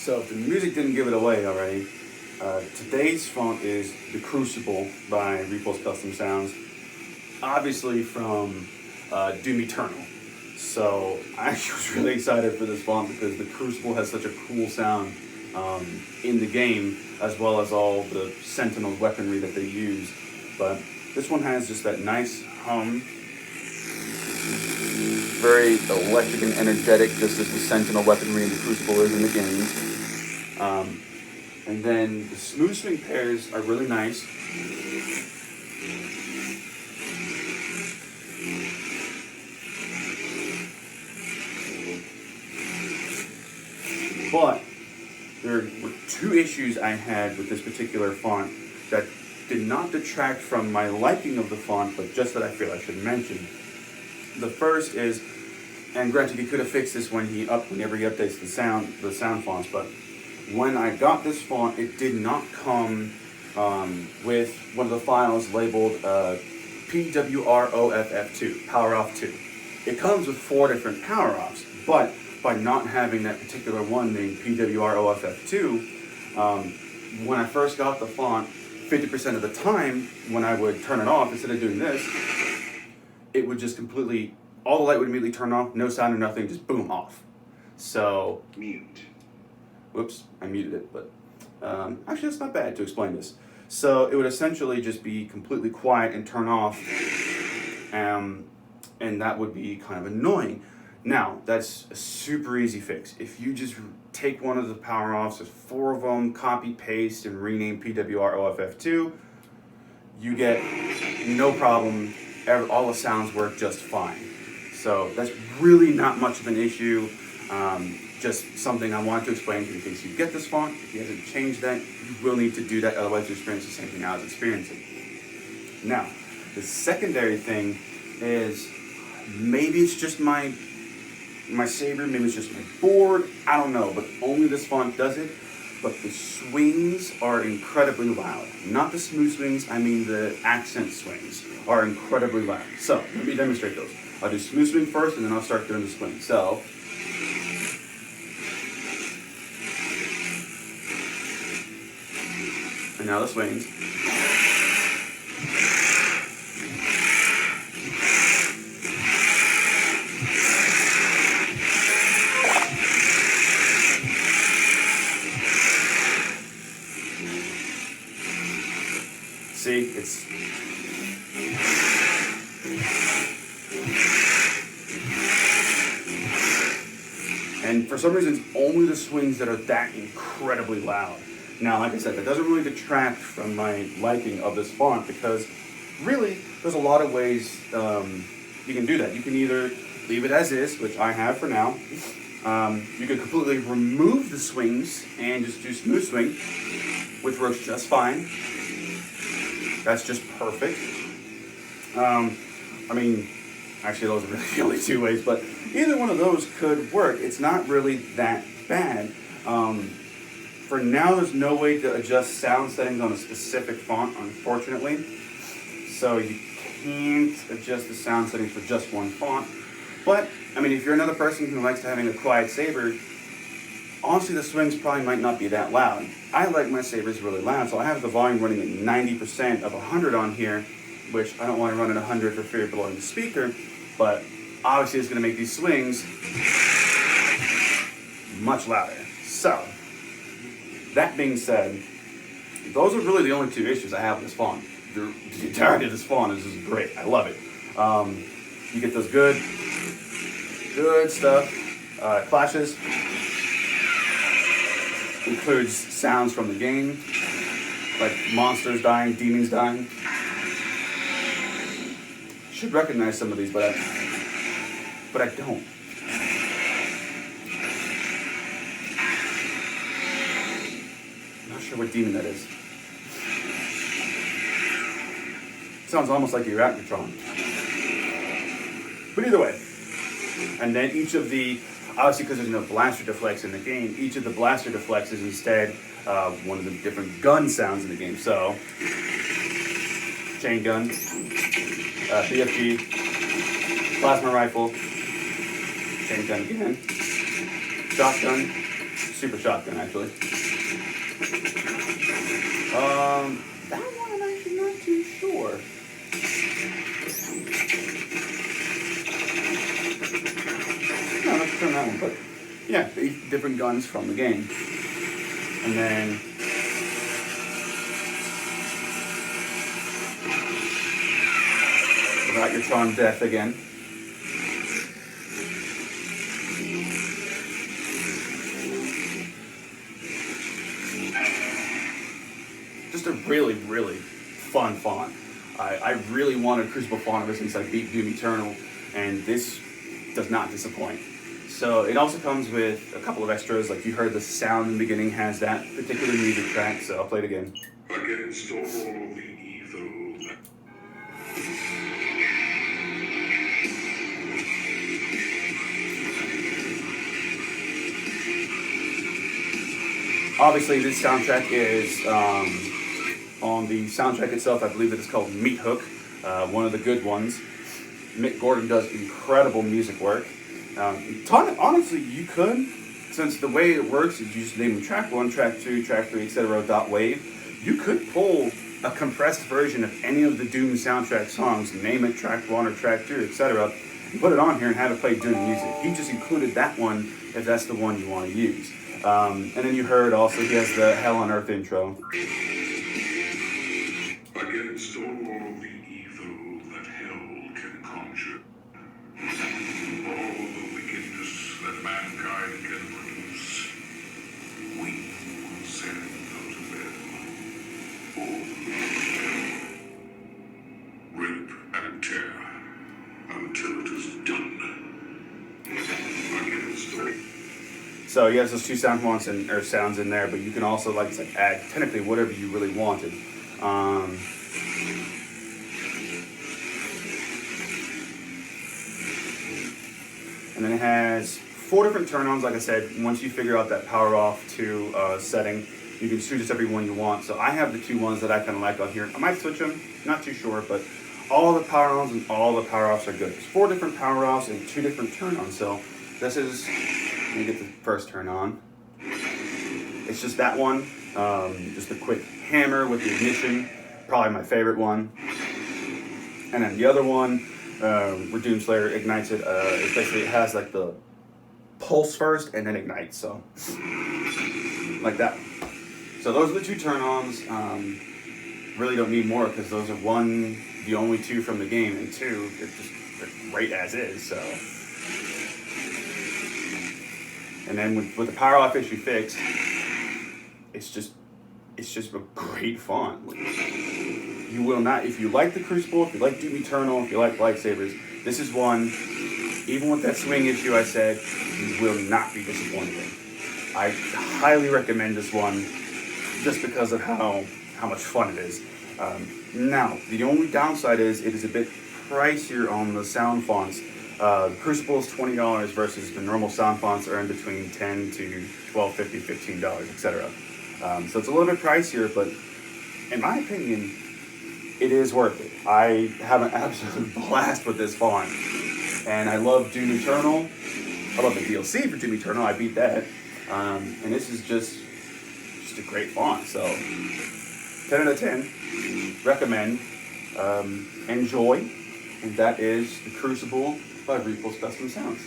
So if the music didn't give it away already, today's font is the Crucible by Repulse Custom Sounds, obviously from Doom Eternal. So I actually was really excited for this font because the Crucible has such a cool sound in the game, as well as all the Sentinel weaponry that they use. But this one has just that nice hum, very electric and energetic, just as the Sentinel weaponry and the Crucible is in the game. And then the smooth swing pairs are really nice. But there were two issues I had with this particular font that did not detract from my liking of the font, but just that I feel I should mention. The first is, and granted he could have fixed this whenever he updates the sound fonts, but when I got this font, it did not come with one of the files labeled PWROFF2, Power Off 2. It comes with 4 different power offs, but by not having that particular one named PWROFF2, when I first got the font, 50% of the time when I would turn it off, instead of doing this, it would just completely, all the light would immediately turn off, no sound or nothing, just boom, off. So, mute. Whoops, I muted it, but actually that's not bad to explain this. So it would essentially just be completely quiet and turn off, and that would be kind of annoying. Now, that's a super easy fix. If you just take one of the power offs, there's 4 of them, copy, paste, and rename PWROFF2, you get no problem. All the sounds work just fine. So that's really not much of an issue. Just something I wanted to explain in case you get this font. If you haven't changed that, you will need to do that, otherwise you experience the same thing I was experiencing. Now, the secondary thing is maybe it's just my Saber, maybe it's just my board, I don't know, but only this font does it. But the swings are incredibly loud. Not the smooth swings, I mean the accent swings are incredibly loud. So, let me demonstrate those. I'll do smooth swing first, and then I'll start doing the swing. So, and now the swings. See, it's and for some reason it's only the swings that are that incredibly loud. Now, like I said, that doesn't really detract from my liking of this font because really there's a lot of ways you can do that. You can either leave it as is, which I have for now. You can completely remove the swings and just do smooth swing, which works just fine. That's just perfect. I mean, actually those are really the only 2 ways, but either one of those could work. It's not really that bad. For now, there's no way to adjust sound settings on a specific font, unfortunately. So you can't adjust the sound settings for just one font. But, I mean, if you're another person who likes having a quiet Saber, honestly, the swings probably might not be that loud. I like my Sabers really loud, so I have the volume running at 90% of 100 on here, which I don't want to run at 100 for fear of blowing the speaker, but obviously it's going to make these swings much louder. So, that being said, those are really the only 2 issues I have with this font. The entirety of this font is just great. I love it. You get those good stuff. Clashes. Includes sounds from the game, like monsters dying, demons dying. Should recognize some of these, but I don't. Not sure what demon that is. Sounds almost like the Arachnotron. But either way. And then each of the, obviously because there's no blaster deflects in the game, each of the blaster deflects is instead one of the different gun sounds in the game. So, chain gun, BFG, plasma rifle, chain gun again, shotgun, Super Shotgun, actually. That one I'm actually not too sure. No, let's turn that one, but yeah, 8 different guns from the game. And then got your Tron Death again. Just a really, really fun font. I really wanted Crucible font ever since I beat Doom Eternal, and this does not disappoint. So it also comes with a couple of extras, like you heard the sound in the beginning has that particular music track, so I'll play it again. Against all the evil. Obviously, this soundtrack is on the soundtrack itself. I believe that it's called Meat Hook, one of the good ones. Mick Gordon does incredible music work. Honestly, you could, since the way it works is you just name them track 1, track 2, track 3, etc. .wave. You could pull a compressed version of any of the Doom soundtrack songs, name it track 1 or track 2, etc. and put it on here and have it play Doom music. He just included that one if that's the one you want to use. And then you heard also he has the Hell on Earth intro. Against all the evil that hell can conjure, all the wickedness that mankind can produce, we will send unto them all rape and tear until it is done. Against all. So he has those 2 sound fonts or sounds in there, but you can also like add technically whatever you really wanted. And then it has 4 different turn-ons. Like I said, once you figure out that power off to setting, you can choose every one you want. So I have the 2 ones that I kind of like on here. I might switch them, not too sure, but all the power-ons and all the power-offs are good. There's 4 different power-offs and 2 different turn-ons. So this is, let me get the first turn-on. It's just that one, just a quick hammer with the ignition, probably my favorite one. And then the other one, where Doomslayer ignites it, basically it has like the pulse first and then ignites, so like that. So those are the 2 turn-ons. Really don't need more because those are 1, the only 2 from the game, and 2, they're great as is. So, and then with the power off issue fixed, it's just a great font. You will not, if you like the Crucible, if you like Doom Eternal, if you like lightsabers, this is one, even with that swing issue I said, you will not be disappointed. I highly recommend this one just because of how much fun it is. Now, the only downside is it is a bit pricier on the sound fonts. Crucible is $20 versus the normal sound fonts are in between $10 to $12.50, $15, etc. So it's a little bit pricier, but in my opinion, it is worth it. I have an absolute blast with this font, and I love Doom Eternal. I love the DLC for Doom Eternal. I beat that, and this is just a great font. So 10 out of 10. Recommend. Enjoy. And that is the Crucible by Repulse Custom Sounds.